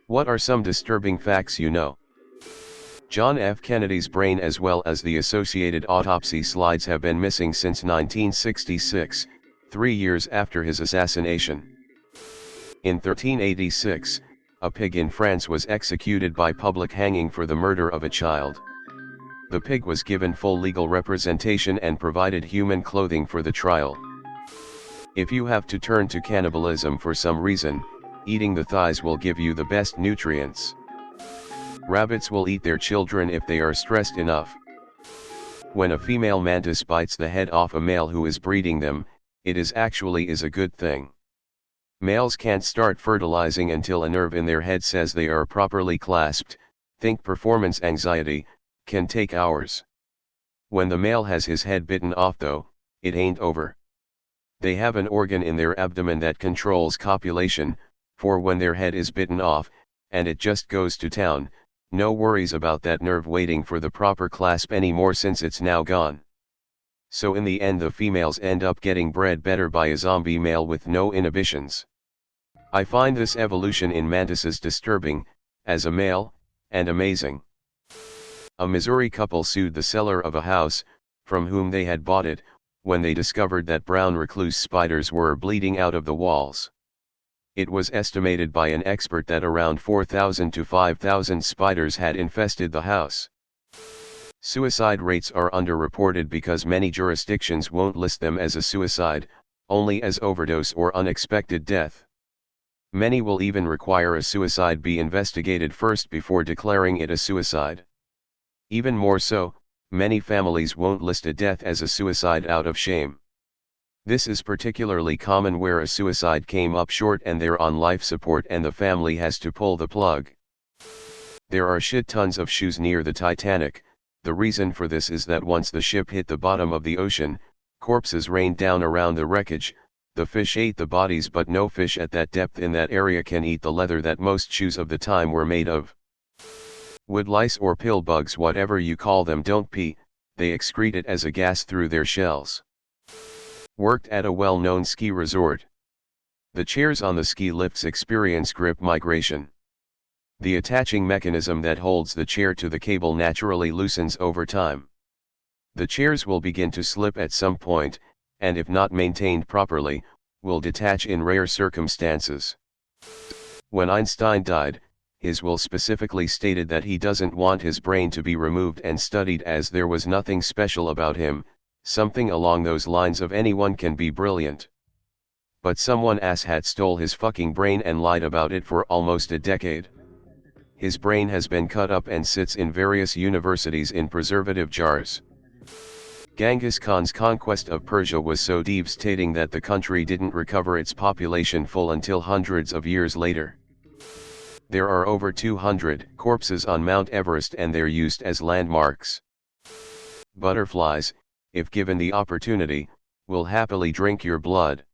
What are some disturbing facts you know? John F. Kennedy's brain as well as the associated autopsy slides have been missing since 1966, 3 years after his assassination. In 1386, a pig in France was executed by public hanging for the murder of a child. The pig was given full legal representation and provided human clothing for the trial. If you have to turn to cannibalism for some reason, eating the thighs will give you the best nutrients. Rabbits will eat their children if they are stressed enough. When a female mantis bites the head off a male who is breeding them, it is a good thing. Males can't start fertilizing until a nerve in their head says they are properly clasped. Think performance anxiety, can take hours. When the male has his head bitten off though, it ain't over. They have an organ in their abdomen that controls copulation, for when their head is bitten off, and it just goes to town, no worries about that nerve waiting for the proper clasp anymore since it's now gone. So in the end the females end up getting bred better by a zombie male with no inhibitions. I find this evolution in mantises disturbing, as a male, and amazing. A Missouri couple sued the seller of a house, from whom they had bought it, when they discovered that brown recluse spiders were bleeding out of the walls. It was estimated by an expert that around 4,000 to 5,000 spiders had infested the house. Suicide rates are underreported because many jurisdictions won't list them as a suicide, only as overdose or unexpected death. Many will even require a suicide be investigated first before declaring it a suicide. Even more so, many families won't list a death as a suicide out of shame. This is particularly common where a suicide came up short and they're on life support and the family has to pull the plug. There are shit tons of shoes near the Titanic. The reason for this is that once the ship hit the bottom of the ocean, corpses rained down around the wreckage. The fish ate the bodies, but no fish at that depth in that area can eat the leather that most shoes of the time were made of. Woodlice or pill bugs, whatever you call them, don't pee, they excrete it as a gas through their shells. Worked at a well-known ski resort. The chairs on the ski lifts experience grip migration. The attaching mechanism that holds the chair to the cable naturally loosens over time. The chairs will begin to slip at some point, and if not maintained properly, will detach in rare circumstances. When Einstein died, his will specifically stated that he doesn't want his brain to be removed and studied as there was nothing special about him, something along those lines of anyone can be brilliant. But someone asshat stole his fucking brain and lied about it for almost a decade. His brain has been cut up and sits in various universities in preservative jars. Genghis Khan's conquest of Persia was so devastating that the country didn't recover its population full until hundreds of years later. There are over 200 corpses on Mount Everest and they're used as landmarks. Butterflies, if given the opportunity, will happily drink your blood.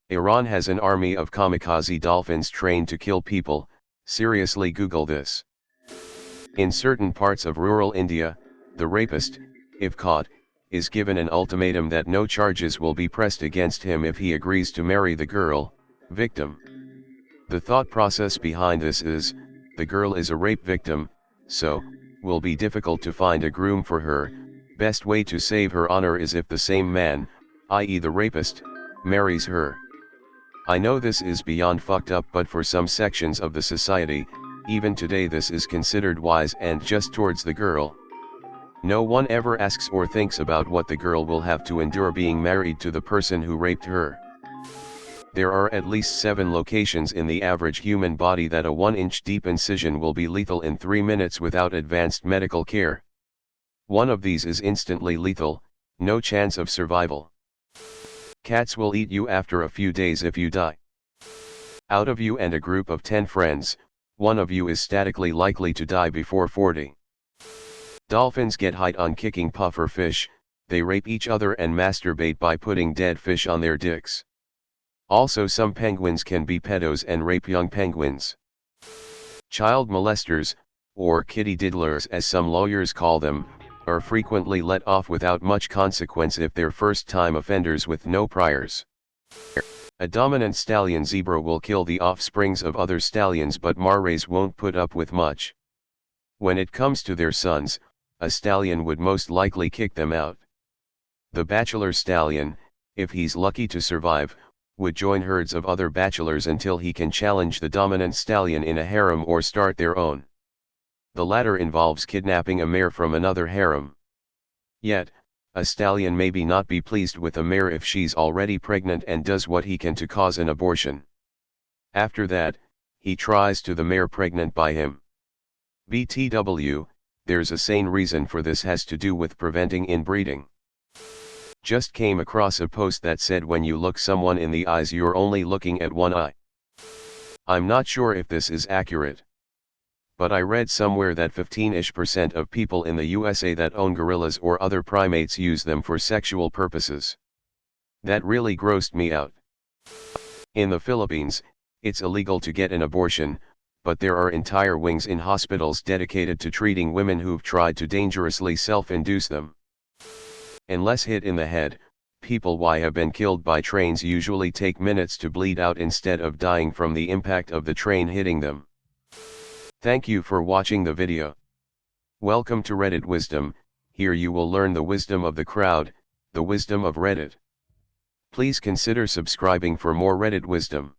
Iran has an army of kamikaze dolphins trained to kill people. Seriously, Google this. In certain parts of rural India, the rapist, if caught, is given an ultimatum that no charges will be pressed against him if he agrees to marry the girl, victim. The thought process behind this is, the girl is a rape victim, so, will be difficult to find a groom for her. Best way to save her honor is if the same man, i.e. the rapist, marries her. I know this is beyond fucked up, but for some sections of the society, even today this is considered wise and just towards the girl. No one ever asks or thinks about what the girl will have to endure being married to the person who raped her. There are at least 7 locations in the average human body that a 1-inch deep incision will be lethal in 3 minutes without advanced medical care. One of these is instantly lethal, no chance of survival. Cats will eat you after a few days if you die. Out of you and a group of 10 friends, one of you is statically likely to die before 40. Dolphins get height on kicking puffer fish, they rape each other and masturbate by putting dead fish on their dicks. Also, some penguins can be pedos and rape young penguins. Child molesters, or kitty diddlers as some lawyers call them, are frequently let off without much consequence if they're first-time offenders with no priors. A dominant stallion zebra will kill the offsprings of other stallions, but mares won't put up with much. When it comes to their sons, a stallion would most likely kick them out. The bachelor stallion, if he's lucky to survive, would join herds of other bachelors until he can challenge the dominant stallion in a harem or start their own. The latter involves kidnapping a mare from another harem. Yet, a stallion maybe not be pleased with a mare if she's already pregnant and does what he can to cause an abortion. After that, he tries to the mare pregnant by him. BTW, there's a sane reason for this, has to do with preventing inbreeding. Just came across a post that said when you look someone in the eyes you're only looking at one eye. I'm not sure if this is accurate, but I read somewhere that 15-ish% of people in the USA that own gorillas or other primates use them for sexual purposes. That really grossed me out. In the Philippines, it's illegal to get an abortion, but there are entire wings in hospitals dedicated to treating women who've tried to dangerously self-induce them. Unless hit in the head, people who have been killed by trains usually take minutes to bleed out instead of dying from the impact of the train hitting them. Thank you for watching the video. Welcome to Reddit Wisdom. Here you will learn the wisdom of the crowd, the wisdom of Reddit. Please consider subscribing for more Reddit wisdom.